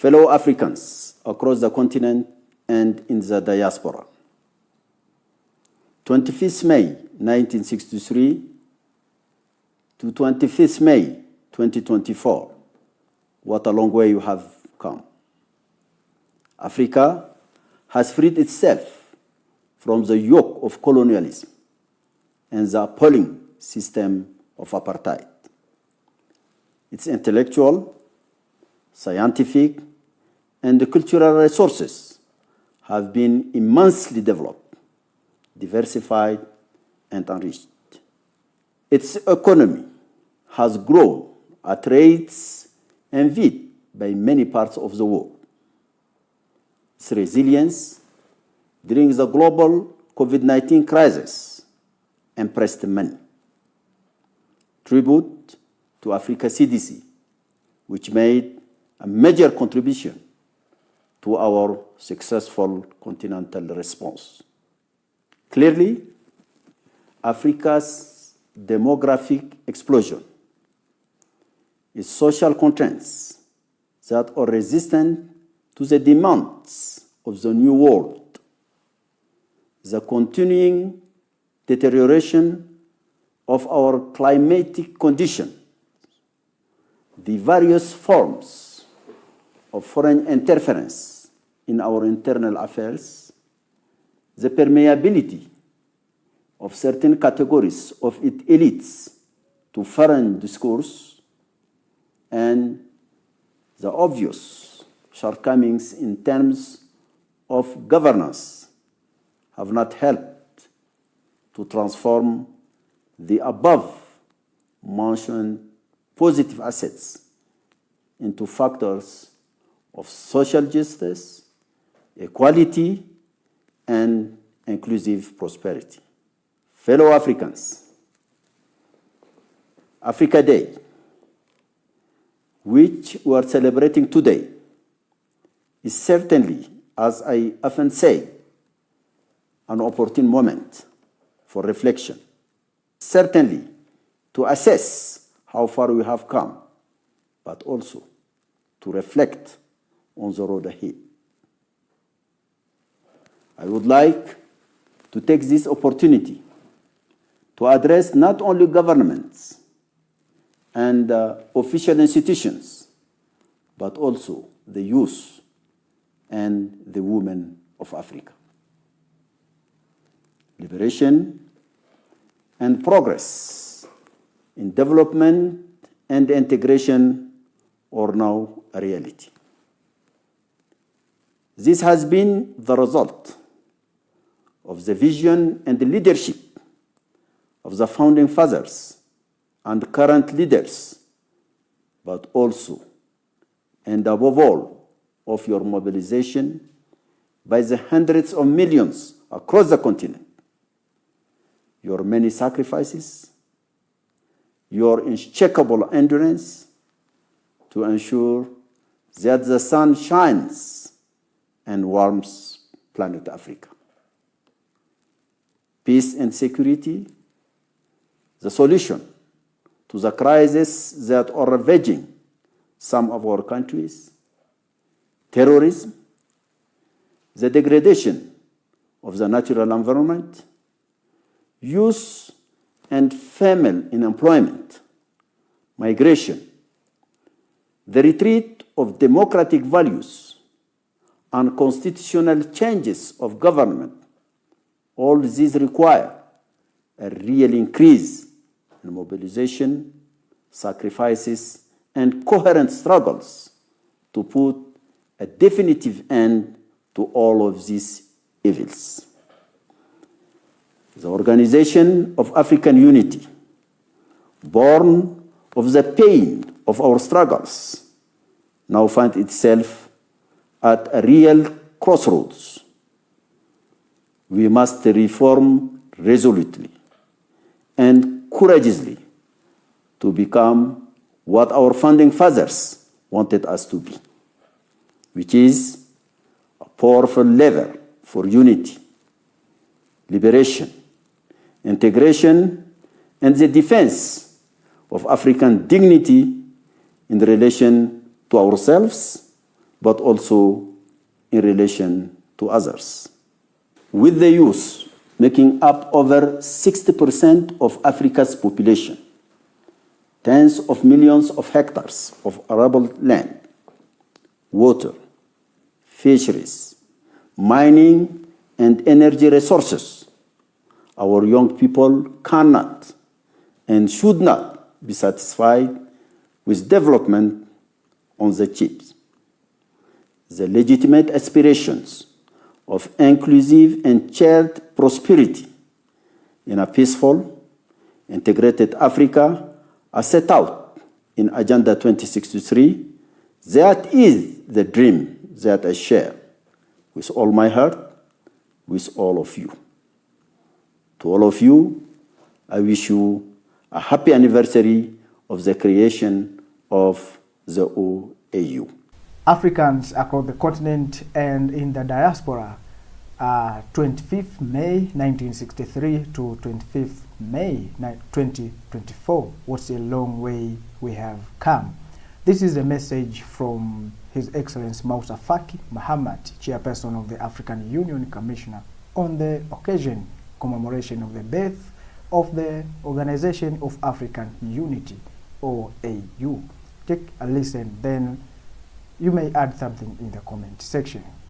fellow Africans across the continent and in the diaspora. 25th May 1963 to 25th May 2024. What a long way you have come. Africa has freed itself from the yoke of colonialism and the appalling system of apartheid. Its intellectual, scientific, and cultural resources have been immensely developed, diversified, and enriched. Its economy has grown at rates envied by many parts of the world. Its resilience during the global COVID-19 crisis impressed many. Tribute to Africa CDC, which made a major contribution to our successful continental response. Clearly, Africa's demographic explosion, its social constraints that are resistant to the demands of the new world, the continuing deterioration of our climatic conditions, the various forms of foreign interference in our internal affairs, the permeability of certain categories of its elites to foreign discourse, and the obvious shortcomings in terms of governance have not helped to transform the above-mentioned positive assets into factors of social justice, equality, and inclusive prosperity. Fellow Africans, Africa Day, which we are celebrating today, is certainly, as I often say, an opportune moment for reflection, certainly to assess how far we have come, but also to reflect on the road ahead. I would like to take this opportunity to address not only governments and official institutions, but also the youth and the women of Africa. Liberation and progress in development and integration are now a reality. This has been the result of the vision and the leadership of the founding fathers and current leaders, but also, and above all, of your mobilization by the hundreds of millions across the continent. Your many sacrifices, your unshakable endurance to ensure that the sun shines and warms planet Africa. Peace and security, the solution to the crises that are ravaging some of our countries, terrorism, the degradation of the natural environment, youth and female unemployment, migration, the retreat of democratic values, and constitutional changes of government, all these require a real increase in mobilization, sacrifices, and coherent struggles to put a definitive end to all of these evils. The Organization of African Unity, born of the pain of our struggles, now finds itself at a real crossroads. We must reform resolutely and courageously to become what our founding fathers wanted us to be, which is a powerful lever for unity, liberation, integration, and the defense of African dignity in relation to ourselves, but also in relation to others. With the youth making up over 60% of Africa's population, tens of millions of hectares of arable land, water, fisheries, mining, and energy resources, our young people cannot and should not be satisfied with development on the cheap. The legitimate aspirations of inclusive and shared prosperity in a peaceful, integrated Africa are set out in Agenda 2063. That is the dream that I share with all my heart, with all of you. To all of you, I wish you a happy anniversary of the creation of the OAU. Africans across the continent and in the diaspora, 25th May 1963 to 25th May 2024. What a long way we have come. This is a message from His Excellency Moussa Faki Muhammad, Chairperson of the African Union Commissioner, on the occasion commemoration of the birth of the Organization of African Unity, OAU. Take a listen, then you may add something in the comment section.